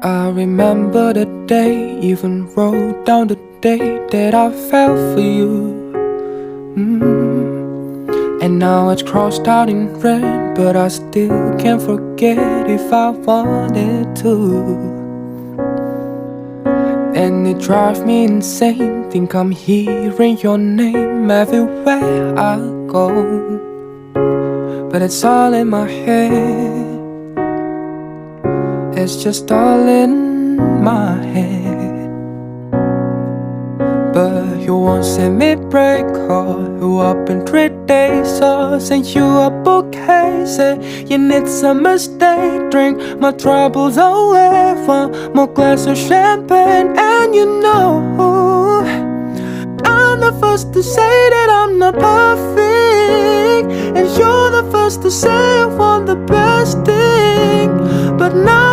I remember the day, even wrote down the day that I fell for you. And now it's crossed out in red, but I still can't forget if I wanted to. And it drives me insane, think I'm hearing your name everywhere I go. But it's all in my head, it's just all in my head. But you won't see me break, call you up in 3 days, or send you a bouquet, say you need some mistake. Drink my troubles away, one more glass of champagne. And you know I'm the first to say that I'm not perfect, and you're the first to say I want the best thing. But now